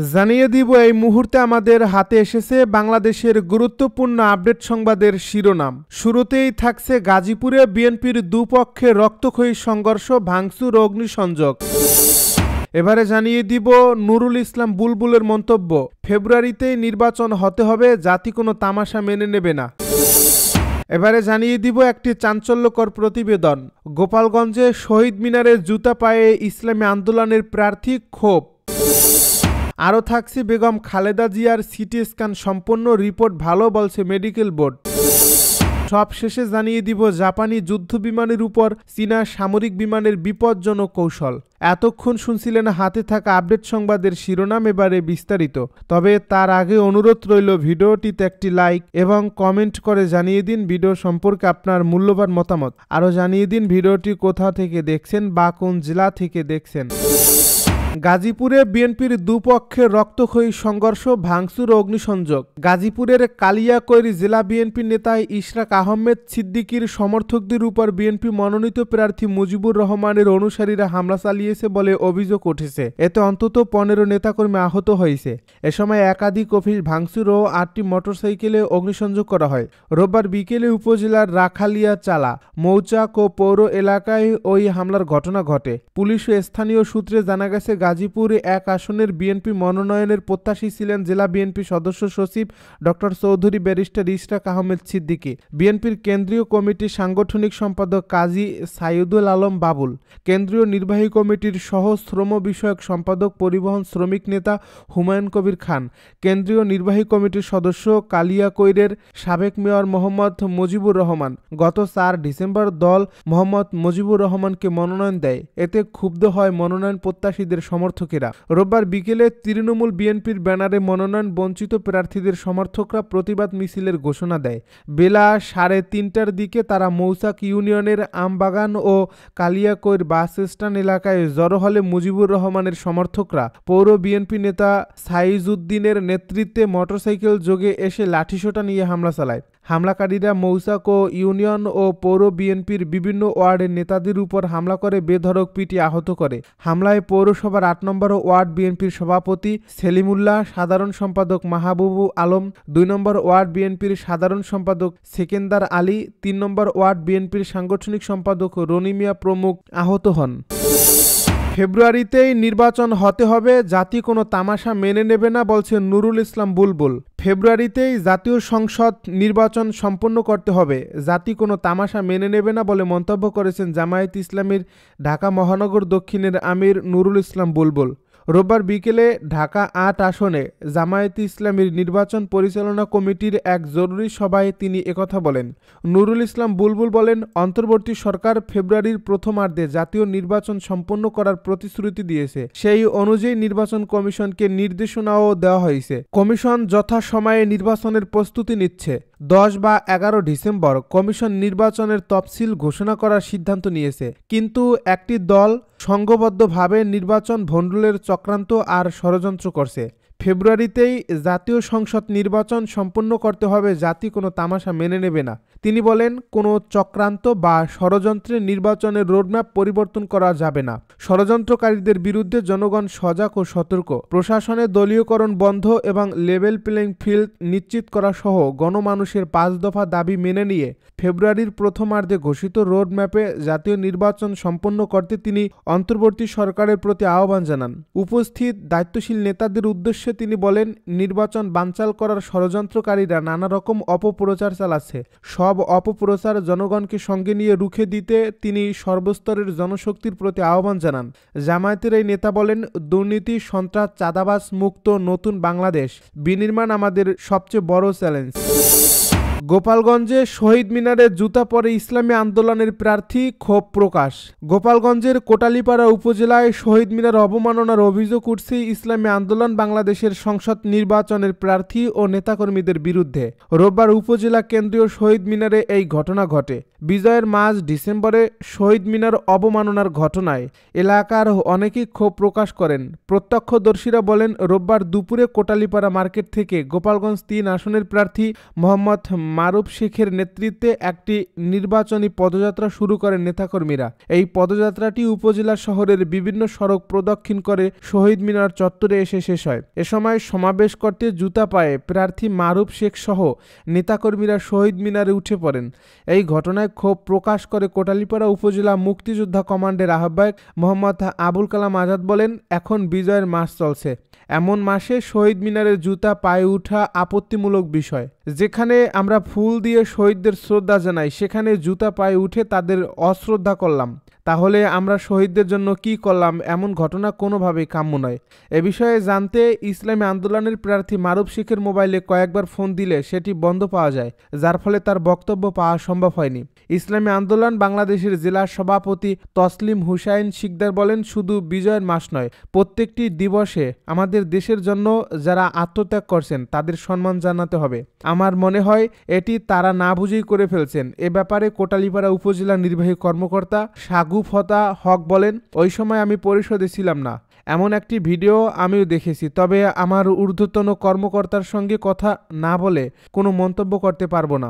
জানিয়ে দিব এই মুহূর্তে আমাদের হাতে এসেছে বাংলাদেশের গুরুত্বপূর্ণ আপডেট সংবাদের শিরোনাম। শুরুতেই থাকছে গাজীপুরে বিএনপির দুপক্ষে রক্তক্ষয়ী সংঘর্ষ, ভাঙচুর ও অগ্নিসংযোগ। এবারে জানিয়ে দিব নুরুল ইসলাম বুলবুলের মন্তব্য, ফেব্রুয়ারিতেই নির্বাচন হতে হবে, জাতি কোনো তামাশা মেনে নেবে না। এবারে জানিয়ে দিব একটি চাঞ্চল্যকর প্রতিবেদন, গোপালগঞ্জে শহীদ মিনারে জুতা পায়ে ইসলামী আন্দোলনের প্রার্থী ক্ষোভ। আরও থাকছে বেগম খালেদা জিয়ার সিটি স্ক্যান সম্পন্ন, রিপোর্ট ভালো বলছে মেডিকেল বোর্ড। সব শেষে জানিয়ে দিব জাপানি যুদ্ধ বিমানের উপর চীনা সামরিক বিমানের বিপজ্জনক কৌশল। এতক্ষণ শুনছিলেন হাতে থাকা আপডেট সংবাদের শিরোনাম, এবারে বিস্তারিত। তবে তার আগে অনুরোধ রইল ভিডিওটিতে একটি লাইক এবং কমেন্ট করে জানিয়ে দিন ভিডিও সম্পর্কে আপনার মূল্যবান মতামত। আরও জানিয়ে দিন ভিডিওটি কোথা থেকে দেখছেন বা কোন জেলা থেকে দেখছেন। গাজীপুরে বিএনপির দুপক্ষে রক্তক্ষয়ী সংঘর্ষ, ভাঙচুর ও অগ্নিসংযোগ। গাজীপুরের কালিয়াকৈর জেলা বিএনপি নেতা ইশরাক আহমেদ সিদ্দিকীর সমর্থকদের উপর বিএনপি মনোনীত প্রার্থী মুজিবুর রহমানের অনুসারীরা হামলা চালিয়েছে বলে অভিযোগ উঠেছে। এতে অন্তত 15 নেতাকর্মী আহত হয়েছে। এ সময় একাধিক অফিস ভাঙচুর ও 8টি মোটরসাইকেলে অগ্নিসংযোগ করা হয়। রোববার বিকেলে উপজেলার রাখালিয়া চালা, মৌচাক ও পৌর এলাকায় ওই হামলার ঘটনা ঘটে। পুলিশ ও স্থানীয় সূত্রে জানা গেছে গাজীপুর 1 আসনের বিএনপি মনোনয়নের প্রত্যাশী ছিলেন জেলা বিএনপি সদস্য সচিব ডক্টর চৌধুরী ব্যারিস্টার ইশরাক আহমেদ সিদ্দিকী, বিএনপির কেন্দ্রীয় কমিটির সাংগঠনিক সম্পাদক কাজী সাইদুল আলম বাবুল, কেন্দ্রীয় নির্বাহী কমিটির সহ শ্রম বিষয়ক সম্পাদক পরিবহন শ্রমিক নেতা হুমায়ুন কবির খান, কেন্দ্রীয় নির্বাহী কমিটির সদস্য কালিয়াকৈরের সাবেক মেয়র মোহাম্মদ মুজিবুর রহমান। গত 4 ডিসেম্বর দল মোহাম্মদ মুজিবুর রহমানকে মনোনয়ন দেয়। এতে ক্ষুব্ধ হয় মনোনয়ন প্রত্যাশীদের সমর্থকেরা। রোববার বিকেলে তৃণমূল বিএনপির ব্যানারে মনোনয়ন বঞ্চিত প্রার্থীদের সমর্থকরা প্রতিবাদ মিছিলের ঘোষণা দেয়। বেলা 3:30টার দিকে তারা মৌচাক ইউনিয়নের আমবাগান ও কালিয়াকৈর বাস স্ট্যান্ড এলাকায় জড়ো হলে মুজিবুর রহমানের সমর্থকরা পৌর বিএনপি নেতা সাইজউদ্দিনের নেতৃত্বে মোটরসাইকেল যোগে এসে লাঠিসোঁটা নিয়ে হামলা চালায়। হামলাকারীরা মৌচাক ও ইউনিয়ন ও পৌর বিএনপির বিভিন্ন ওয়ার্ডের নেতাদের উপর হামলা করে বেধড়ক পিটিয়ে আহত করে। হামলায় পৌরসভার 8 নম্বর ওয়ার্ড বিএনপির সভাপতি সেলিমুল্লাহ, সাধারণ সম্পাদক মাহবুবু আলম, 2 নম্বর ওয়ার্ড বিএনপির সাধারণ সম্পাদক সেকেন্দার আলী, 3 নম্বর ওয়ার্ড বিএনপির সাংগঠনিক সম্পাদক রনি মিয়া প্রমুখ আহত হন। ফেব্রুয়ারিতেই নির্বাচন হতে হবে, জাতি কোনো তামাশা মেনে নেবে না বলছে নুরুল ইসলাম বুলবুল। ফেব্রুয়ারিতেই জাতীয় সংসদ নির্বাচন সম্পন্ন করতে হবে, জাতি কোনো তামাশা মেনে নেবে না বলে মন্তব্য করেছেন জামায়াতে ইসলামীর ঢাকা মহানগর দক্ষিণের আমির নুরুল ইসলাম বুলবুল। রোববার বিকেলে ঢাকা 8 আসনে জামায়াতে ইসলামীর নির্বাচন পরিচালনা কমিটির এক জরুরি সভায় তিনি একথা বলেন। নুরুল ইসলাম বুলবুল বলেন, অন্তর্বর্তী সরকার ফেব্রুয়ারির প্রথমার্ধে জাতীয় নির্বাচন সম্পন্ন করার প্রতিশ্রুতি দিয়েছে। সেই অনুযায়ী নির্বাচন কমিশনকে নির্দেশনাও দেওয়া হয়েছে। কমিশন যথাসময়ে নির্বাচনের প্রস্তুতি নিচ্ছে। 10 বা 11 ডিসেম্বর কমিশন নির্বাচনের তফসিল ঘোষণা করার সিদ্ধান্ত নিয়েছে। কিন্তু একটি দল সংঘবদ্ধভাবে নির্বাচন ভণ্ডুলের চক্রান্ত আর ষড়যন্ত্র করছে। ফেব্রুয়ারিতেই জাতীয় সংসদ নির্বাচন সম্পন্ন করতে হবে, জাতি কোনো তামাশা মেনে নেবে না। তিনি বলেন, কোনো চক্রান্ত বা ষড়যন্ত্রে নির্বাচনের রোডম্যাপ পরিবর্তন করা যাবে না। ষড়যন্ত্রকারীদের বিরুদ্ধে জনগণ সজাগ ও সতর্ক। প্রশাসনের দলীয়করণ বন্ধ এবং লেভেল প্লেইং ফিল্ড নিশ্চিত করা সহ গণমানুষের 5 দফা দাবি মেনে নিয়ে ফেব্রুয়ারির প্রথমার্ধে ঘোষিত রোডম্যাপে জাতীয় নির্বাচন সম্পন্ন করতে তিনি অন্তর্বর্তী সরকারের প্রতি আহ্বান জানান। উপস্থিত দায়িত্বশীল নেতাদের উদ্দেশ্যে তিনি বলেন, নির্বাচন বানচাল করার ষড়যন্ত্রকারীরা নানা রকম অপপ্রচার চালাচ্ছে। সব অপপ্রচার জনগণকে সঙ্গে নিয়ে রুখে দিতে তিনি সর্বস্তরের জনশক্তির প্রতি আহ্বান জানান। জামায়াতের এই নেতা বলেন, দুর্নীতি, সন্ত্রাস, চাঁদাবাজ মুক্ত নতুন বাংলাদেশ বিনির্মাণ আমাদের সবচেয়ে বড় চ্যালেঞ্জ। গোপালগঞ্জে শহীদ মিনারে জুতা পরে ইসলামী আন্দোলনের প্রার্থী, ক্ষোভ প্রকাশ। গোপালগঞ্জের কোটালীপাড়া উপজেলায় শহীদ মিনার অবমাননার অভিযোগ উঠছে ইসলামী আন্দোলন বাংলাদেশের সংসদ নির্বাচনের প্রার্থী ও নেতাকর্মীদের বিরুদ্ধে। রোববার উপজেলা কেন্দ্রীয় শহীদ মিনারে এই ঘটনা ঘটে। বিজয়ের মাস ডিসেম্বরে শহীদ মিনার অবমাননার ঘটনায় এলাকার অনেকেই ক্ষোভ প্রকাশ করেন। প্রত্যক্ষদর্শীরা বলেন, রোববার দুপুরে কোটালীপাড়া মার্কেট থেকে গোপালগঞ্জ ৩ আসনের প্রার্থী মোহাম্মদ মারুফ শেখের নেতৃত্বে একটি নির্বাচনী পদযাত্রা শুরু করেন নেতাকর্মীরা। এই পদযাত্রাটি উপজেলা শহরের বিভিন্ন সড়ক প্রদক্ষিণ করে শহীদ মিনার চত্বরে এসে শেষ হয়। এ সময় সমাবেশ করতে জুতা পায়ে প্রার্থী মারুফ শেখ সহ নেতাকর্মীরা শহীদ মিনারে উঠে পড়েন। এই ঘটনায় ক্ষোভ প্রকাশ করে কোটালীপাড়া উপজেলা মুক্তিযোদ্ধা কমান্ডের আহ্বায়ক মোহাম্মদ আবুল কালাম আজাদ বলেন, এখন বিজয়ের মাস চলছে। এমন মাসে শহীদ মিনারের জুতা পায়ে উঠা আপত্তিমূলক বিষয়। যেখানে আমরা ফুল দিয়ে শহীদদের শ্রদ্ধা জানাই, সেখানে জুতা পায়ে উঠে তাদের অশ্রদ্ধা করলাম। তাহলে আমরা শহীদদের জন্য কি করলাম? এমন ঘটনা কোনোভাবেই কাম্য নয়। এ বিষয়ে জানতে ইসলামী আন্দোলনের প্রার্থী মারুফ শেখের মোবাইলে কয়েকবার ফোন দিলে সেটি বন্ধ পাওয়া যায়, যার ফলে তার বক্তব্য পাওয়া সম্ভব হয়নি। ইসলামী আন্দোলন বাংলাদেশের জেলা সভাপতি তসলিম হুসাইন শিকদার বলেন, শুধু বিজয়ের মাস নয়, প্রত্যেকটি দিবসে আমাদের দেশের জন্য যারা আত্মত্যাগ করছেন তাদের সম্মান জানাতে হবে। আমার মনে হয় এটি তারা না বুঝেই করে ফেলছেন। এ ব্যাপারে কোটালীপাড়া উপজেলা নির্বাহী কর্মকর্তা সাগুফতা হক বলেন, ওই সময় আমি পরিষদে ছিলাম না। এমন একটি ভিডিও আমিও দেখেছি, তবে আমার ঊর্ধ্বতন কর্মকর্তার সঙ্গে কথা না বলে কোনো মন্তব্য করতে পারবো না।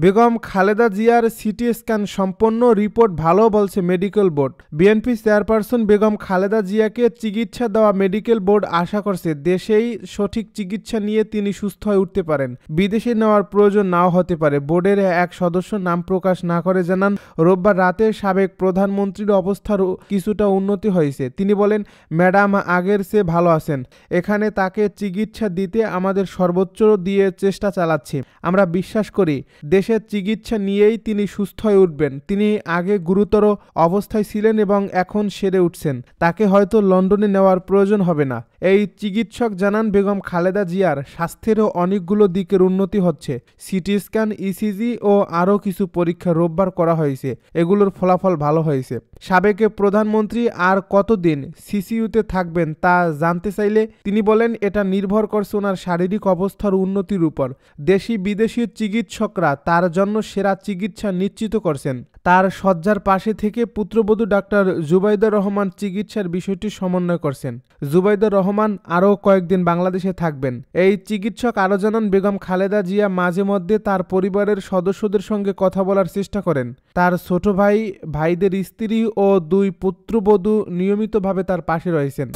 বেগম খালেদা জিয়ার সিটি স্ক্যান সম্পন্ন, রিপোর্ট ভালো বলছে medical board. BNP chairperson Begum Khaleda জিয়াকে চিকিৎসা দেওয়া মেডিকেল বোর্ড আশা করছে দেশেই সঠিক চিকিৎসা নিয়ে তিনি সুস্থ হয়ে উঠতে পারেন। বিদেশে নেওয়ার প্রয়োজন নাও হতে পারে। বোর্ডের এক সদস্য নাম প্রকাশ না করে জানান, রোববার রাতে সাবেক প্রধানমন্ত্রীর অবস্থার কিছুটা উন্নতি হয়েছে। তিনি বলেন, ম্যাডাম আগের চেয়ে ভালো আছেন। এখানে তাকে চিকিৎসা দিতে আমাদের সর্বোচ্চ দিয়ে চেষ্টা চালাচ্ছি। আমরা বিশ্বাস করি দেশের চিকিৎসা নিয়েই তিনি সুস্থ হয়ে উঠবেন। তিনি আগে গুরুতর অবস্থায় ছিলেন এবং এখন সেরে উঠছেন। তাকে হয়তো লন্ডনে নেওয়ার প্রয়োজন হবে না। এই চিকিৎসক জানান, বেগম খালেদা জিয়ার স্বাস্থ্যেরও অনেকগুলো দিকের উন্নতি হচ্ছে। সিটি স্ক্যান, ইসিজি ও আরও কিছু পরীক্ষা রোববার করা হয়েছে। এগুলোর ফলাফল ভালো হয়েছে। সাবেক প্রধানমন্ত্রী আর কতদিন সিসিইউতে থাকবেন তা জানতে চাইলে তিনি বলেন, এটা নির্ভর করছে ওনার শারীরিক অবস্থার উন্নতির উপর। দেশি বিদেশি চিকিৎসকরা তার জন্য সেরা চিকিৎসা নিশ্চিত করছেন। তার শয্যার পাশে থেকে পুত্রবধূ ডাক্তার জুবাইদা রহমান চিকিৎসার বিষয়টি সমন্বয় করছেন। জুবাইদা রহমান আরও কয়েকদিন বাংলাদেশে থাকবেন। এই চিকিৎসক আরও জানান, বেগম খালেদা জিয়া মাঝে মধ্যে তার পরিবারের সদস্যদের সঙ্গে কথা বলার চেষ্টা করেন। তার ছোট ভাই, ভাইদের স্ত্রী ও 2 পুত্রবধূ নিয়মিতভাবে তার পাশে রয়েছেন।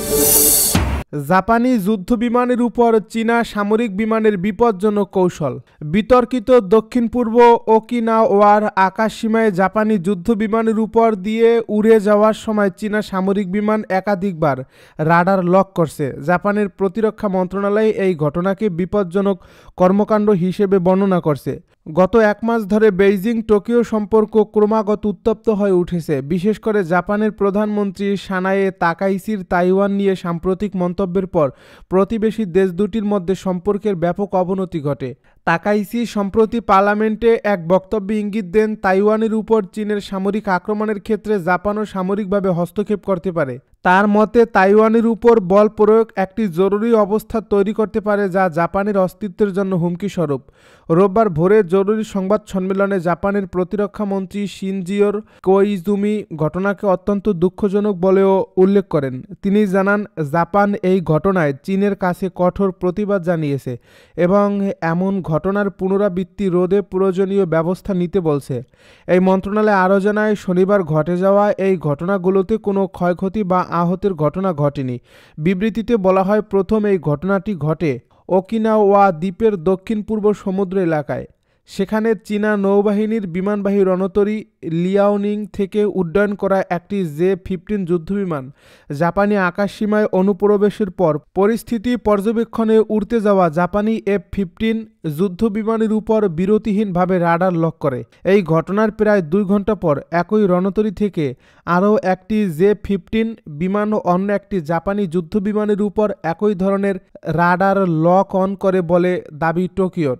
জাপানি যুদ্ধবিমানের উপর চীনা সামরিক বিমানের বিপজ্জনক কৌশল। বিতর্কিত দক্ষিণ পূর্ব ওকিনাওয়ার আকাশসীমায় জাপানি যুদ্ধবিমানের উপর দিয়ে উড়ে যাওয়ার সময় চীনা সামরিক বিমান একাধিকবার রাডার লক করছে। জাপানের প্রতিরক্ষা মন্ত্রণালয় এই ঘটনাকে বিপজ্জনক কর্মকাণ্ড হিসেবে বর্ণনা করছে। গত 1 মাস ধরে বেইজিং টোকিও সম্পর্ক ক্রমাগত উত্তপ্ত হয়ে উঠেছে। বিশেষ করে জাপানের প্রধানমন্ত্রী সানায়ে তাকাইচির তাইওয়ান নিয়ে সাম্প্রতিক মন্তব্যের পর প্রতিবেশী দেশ দুটির মধ্যে সম্পর্কের ব্যাপক অবনতি ঘটে। তাকাইচি সম্প্রতি পার্লামেন্টে এক বক্তব্যে ইঙ্গিত দেন, তাইওয়ানের উপর চীনের সামরিক আক্রমণের ক্ষেত্রে জাপানও সামরিকভাবে হস্তক্ষেপ করতে পারে। তার মতে, তাইওয়ানের উপর বল প্রয়োগ একটি জরুরি অবস্থা তৈরি করতে পারে যা জাপানের অস্তিত্বের জন্য হুমকি স্বরূপ। রোববার ভোরে জরুরি সংবাদ সম্মেলনে জাপানের প্রতিরক্ষা মন্ত্রী শিনজিওর কোইজুমি ঘটনাকে অত্যন্ত দুঃখজনক বলেও উল্লেখ করেন। তিনি জানান, জাপান এই ঘটনায় চীনের কাছে কঠোর প্রতিবাদ জানিয়েছে এবং এমন ঘটনার পুনরাবৃত্তি রোধে প্রয়োজনীয় ব্যবস্থা নিতে বলছে। এই মন্ত্রণালয় আরও জানায়, শনিবার ঘটে যাওয়া এই ঘটনাগুলোতে কোনো ক্ষয়ক্ষতি বা আহতের ঘটনা ঘটেনি। বিবৃতিতে বলা হয়, প্রথম এই ঘটনাটি ঘটে ওকিনাওয়া দ্বীপের দক্ষিণ পূর্ব সমুদ্র এলাকায়। সেখানে চীনা নৌবাহিনীর বিমানবাহী রণতরী লিয়াওনিং থেকে উড্ডয়ন করা একটি জে-15 যুদ্ধবিমান জাপানি আকাশসীমায় অনুপ্রবেশের পর পরিস্থিতি পর্যবেক্ষণে উড়তে যাওয়া জাপানি F-15 যুদ্ধবিমানের উপর বিরতিহীনভাবে রাডার লক করে। এই ঘটনার প্রায় 2 ঘন্টা পর একই রণতরী থেকে আরও একটি জে-15 বিমান অন্য একটি জাপানি যুদ্ধবিমানের উপর একই ধরনের রাডার লক অন করে বলে দাবি টোকিওর।